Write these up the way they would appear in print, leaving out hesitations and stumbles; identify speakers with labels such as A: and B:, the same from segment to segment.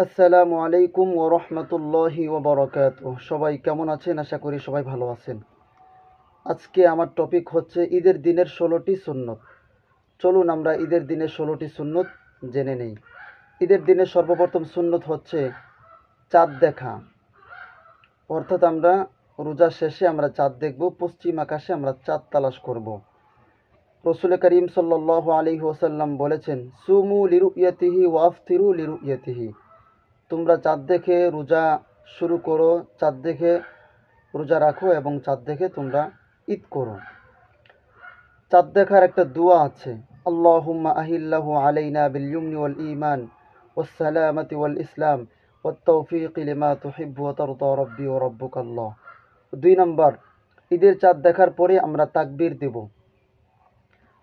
A: আসসালামু আলাইকুম ওয়া রাহমাতুল্লাহি ওয়া বারাকাতুহু। সবাই কেমন আছেন? আশা করি সবাই ভালো আছেন। আজকে আমার টপিক হচ্ছে ঈদের দিনের ১৬টি সুন্নত। চলুন আমরা ঈদের দিনের ১৬টি সুন্নত জেনে নেই। ঈদের দিনের সর্বপ্রথম সুন্নত হচ্ছে চাঁদ দেখা। অর্থাৎ আমরা রোজা শেষে আমরা চাঁদ দেখব, পশ্চিম আকাশে আমরা চাঁদ তালাশ করব। রাসূল করিম সাল্লাল্লাহু আলাইহি ওয়াসাল্লাম বলেছেন, সুমু লিরুইয়াতিহি ওয়া আফতিরু লিরুইয়াতিহি। তোমরা চাঁদ দেখে রোজা শুরু করো, চাঁদ দেখে রোজা রাখো এবং চাঁদ দেখে তোমরা ঈদ করো। চাঁদ দেখার একটা দোয়া আছে, আল্লাহুম্মা আহিল্লাহু আলাইনা বিল ইয়ুমনি ওয়াল ঈমান ওয়াস সালামাতি ওয়াল ইসলাম ওয়াত তাওফীকি লিমা তুহিব্বু ওয়া তারদা রাব্বি ওয়া রাব্বুকাল্লাহ। ২ নম্বর, ঈদের চাঁদ দেখার পরে আমরা তাকবীর দেব।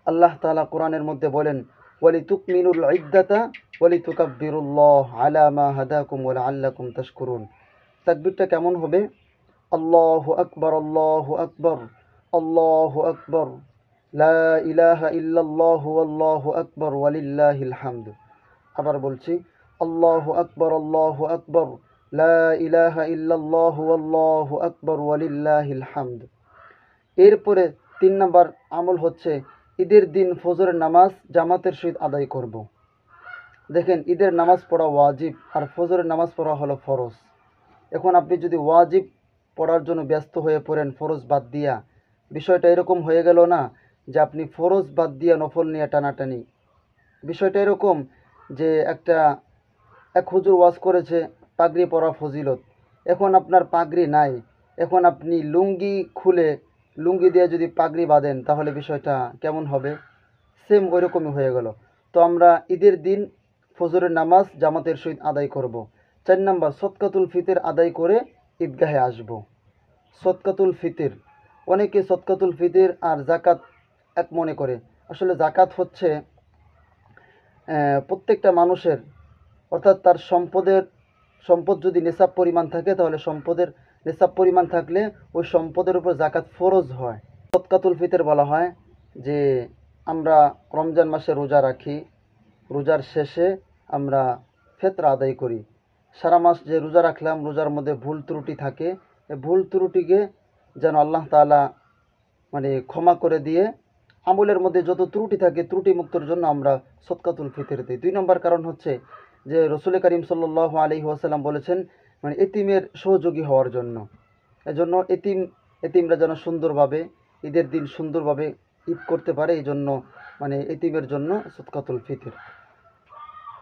A: আল্লাহ তাআলা কোরআনের মধ্যে বলেন, ওয়ালিতুকমিনুল ইদ্দাতা ওয়ালিতুকাব্বিরুল্লাহ আলা মা হাদাকুম ওয়া লাআল্লাকুম তাশকুরুন। তাকবীরটা কেমন হবে? আল্লাহু আকবার, আল্লাহু আকবার, আল্লাহু আকবার, লা ইলাহা ইল্লাল্লাহু আল্লাহু আকবার ওয়ালিল্লাহিল হামদ। আবার বলছি, আল্লাহু আকবার, আল্লাহু আকবার, লা ইলাহা ইল্লাল্লাহু আল্লাহু আকবার ওয়ালিল্লাহিল হামদ। এরপরে ৩ নম্বর আমল হচ্ছে ঈদের দিন ফজরের নামাজ জামাতের সহিত আদায় করব। দেখেন, ঈদের নামাজ পড়া ওয়াজিব আর ফজরের নামাজ পড়া হলো ফরজ। এখন আপনি যদি ওয়াজিব পড়ার জন্য ব্যস্ত হয়ে পড়েন ফরজ বাদ দিয়া, বিষয়টা এরকম হয়ে গেল না যে আপনি ফরজ বাদ দিয়া নফল নিয়ে টানাটানি। বিষয়টা এরকম যে এক হুজুর ওয়াজ করেছে পাগড়ি পরা ফজিলত। এখন আপনার পাগড়ি নাই, এখন আপনি লুঙ্গি দিয়ে যদি পাগড়ি বাঁধেন তাহলে বিষয়টা কেমন হবে? সেম ওইরকমই হয়ে গেল। তো আমরা ঈদের দিন ফজরের নামাজ জামাতের সহিত আদায় করব। ৪ নম্বর, সদকাতুল ফিতর আদায় করে ঈদগাহে আসব। সদকাতুল ফিতর, অনেকে সদকাতুল ফিতর আর জাকাত এক মনে করে। আসলে জাকাত হচ্ছে প্রত্যেকটা মানুষের, অর্থাৎ তার সম্পদ যদি নেশাব পরিমাণ থাকে তাহলে সম্পদের নেশাব পরিমাণ থাকলে ওই সম্পদের উপর জাকাত ফরজ হয়। সদকাতুল ফিতর বলা হয় যে আমরা রমজান মাসে রোজা রাখি, রোজার শেষে আমরা ফিতরা আদায় করি। সারা মাস যে রোজা রাখলাম, রোজার মধ্যে ভুল ত্রুটি থাকে, এই ভুল ত্রুটিকে যেন আল্লাহ তাআলা ক্ষমা করে দিয়ে আমলের মধ্যে যত ত্রুটি থাকে ত্রুটি মুক্তর জন্য আমরা সদকাতুল ফিতর দিই। ২ নম্বর কারণ হচ্ছে যে রাসূল করিম সাল্লাল্লাহু আলাইহি ওয়াসাল্লাম বলেছেন এতিমের সহযোগী হওয়ার জন্য। এজন্য এতিমরা যেন সুন্দরভাবে ঈদের দিন সুন্দরভাবে ঈদ করতে পারে, এই জন্য এতিমের জন্য সদকাতুল ফিতর।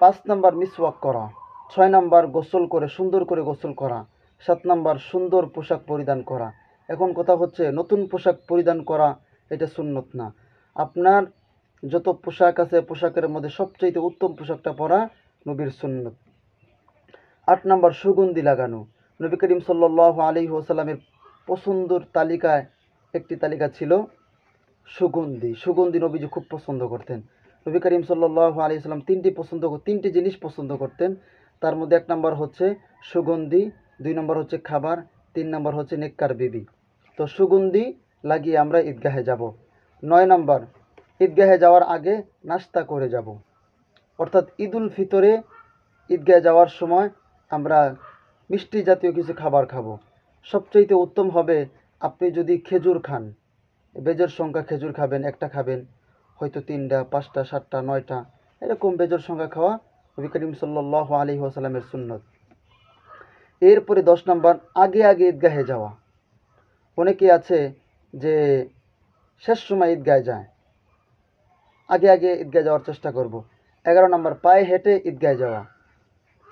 A: ৫ নম্বর, মিসওয়াক করা। ৬ নম্বর, সুন্দর করে গোসল করা। ৭ নম্বর, সুন্দর পোশাক পরিধান করা। এখন কথা হচ্ছে নতুন পোশাক পরিধান করা এটা সুন্নত না। আপনার যত পোশাক আছে পোশাকের মধ্যে সবচেয়ে উত্তম পোশাকটা পরা নবীর সুন্নত। ৮ নম্বর, সুগন্ধি লাগানো। নবী করিম সাল্লাল্লাহু আলাইহি ওয়াসাল্লামের পছন্দের তালিকায় একটি তালিকা ছিল সুগন্ধি নবীজি খুব পছন্দ করতেন। নবী করিম সাল্লাল্লাহু আলাইহি ওয়াসাল্লাম তিনটি জিনিস পছন্দ করতেন। তার মধ্যে ১ নম্বর হচ্ছে সুগন্ধি, ২ নম্বর হচ্ছে খাবার, ৩ নম্বর হচ্ছে নেককার বিবি। তো সুগন্ধি লাগিয়ে আমরা ঈদগাহে যাব। ৯ নম্বর, ঈদগাহে যাওয়ার আগে নাস্তা করে যাব। অর্থাৎ ঈদুল ফিতরে ঈদগাহে যাওয়ার সময় আমরা মিষ্টি জাতীয় কিছু খাবার খাবো। সবচাইতে উত্তম হবে আপনি যদি খেজুর খান, বেজোড় সংখ্যা খেজুর খাবেন, একটা খাবেন, হয়তো ৩টা ৫টা ৭টা ৯টা, এরকম বেজোড় সংখ্যা খাওয়া নবী করিম সাল্লাল্লাহু আলাইহি ওয়াসাল্লামের সুন্নত। এরপরে ১০ নম্বর, আগে ঈদগাহে যাওয়া। অনেকে আছে যে শেষ সময় ঈদগাহে যায়, আগে ঈদগাহে যাওয়ার চেষ্টা করব। ১১ নম্বর, পায়ে হেঁটে ঈদগাহে যাওয়া।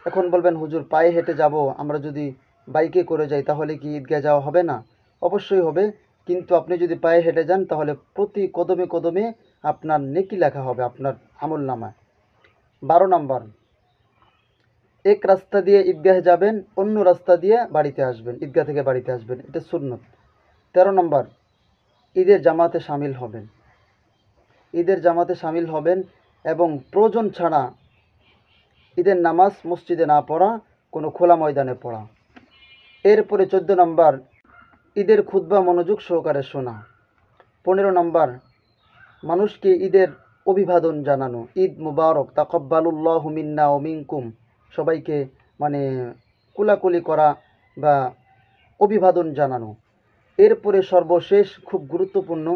A: এখন বলবেন, হুজুর পায়ে হেঁটে যাব, আমরা যদি বাইকে করে যাই তাহলে কি ঈদগাহে যাওয়া হবে না? অবশ্যই হবে, কিন্তু আপনি যদি পায়ে হেঁটে যান তাহলে প্রতি কদমে কদমে আপনার নেকি লেখা হবে আপনার আমলনামায়। ১২ নম্বর, এক রাস্তা দিয়ে ঈদগাহে যাবেন, অন্য রাস্তা দিয়ে বাড়িতে আসবেন, ঈদগাহ থেকে বাড়িতে আসবেন, এটা সুন্নত। ১৩ নম্বর, ঈদের জামাতে শামিল হবেন এবং প্রয়োজন ছাড়া ঈদের নামাজ মসজিদে না পড়া, কোনো খোলা ময়দানে পড়া। এরপরে ১৪ নম্বর, ঈদের খুতবা মনোযোগ সহকারে শোনা। ১৫ নম্বর, মানুষকে ঈদের অভিবাদন জানানো, ঈদ মুবারক, তাকাব্বালুল্লাহু মিন্না ওয়া মিনকুম, সবাইকে মানে কোলাকুলি করা বা অভিবাদন জানানো। এরপরে সর্বশেষ খুব গুরুত্বপূর্ণ,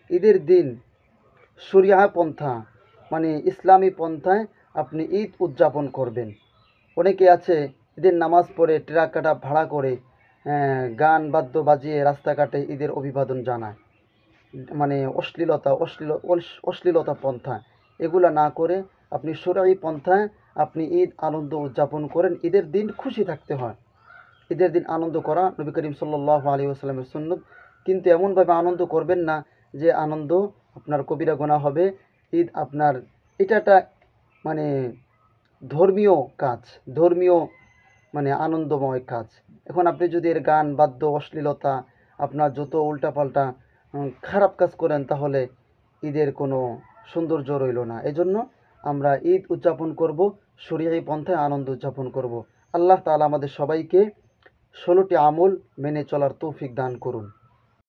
A: ঈদের দিন শরিয়া পন্থা মানে ইসলামী পন্থায় আপনি ঈদ উদযাপন করবেন। অনেকে আছে ঈদের নামাজ পড়ে ট্রাক্টর ভাড়া করে গান বাদ্য বাজিয়ে রাস্তাঘাটে ঈদের অভিবাদন জানায়, মানে অশ্লীলতা পন্থা। এগুলা না করে আপনি শরঈ পন্থায় আপনি ঈদ আনন্দ উদযাপন করেন। ঈদের দিন খুশি থাকতে হয়, ঈদের দিন আনন্দ করা নবী করিম সাল্লাল্লাহু আলাইহি ওয়াসাল্লামের সুন্নত। কিন্তু এমনভাবে আনন্দ করবেন না যে আনন্দ আপনার কবিরা গুনাহ হবে। ঈদ আপনার এটা একটা মানে ধর্মীয় কাজ, ধর্মীয় মানে আনন্দময় কাজ। এখন আপনি যদি এর গান বাদ্য অশ্লীলতা আপনার যত উল্টাপাল্টা খারাপ কাজ করেন, তাহলে ঈদের কোনো সৌন্দর্য রইল না। এজন্য আমরা ঈদ উদযাপন করব, শরীয়ী পন্থায় আনন্দ উদযাপন করব। আল্লাহ তাআলা আমাদের সবাইকে 16টি আমল মেনে চলার তৌফিক দান করুন।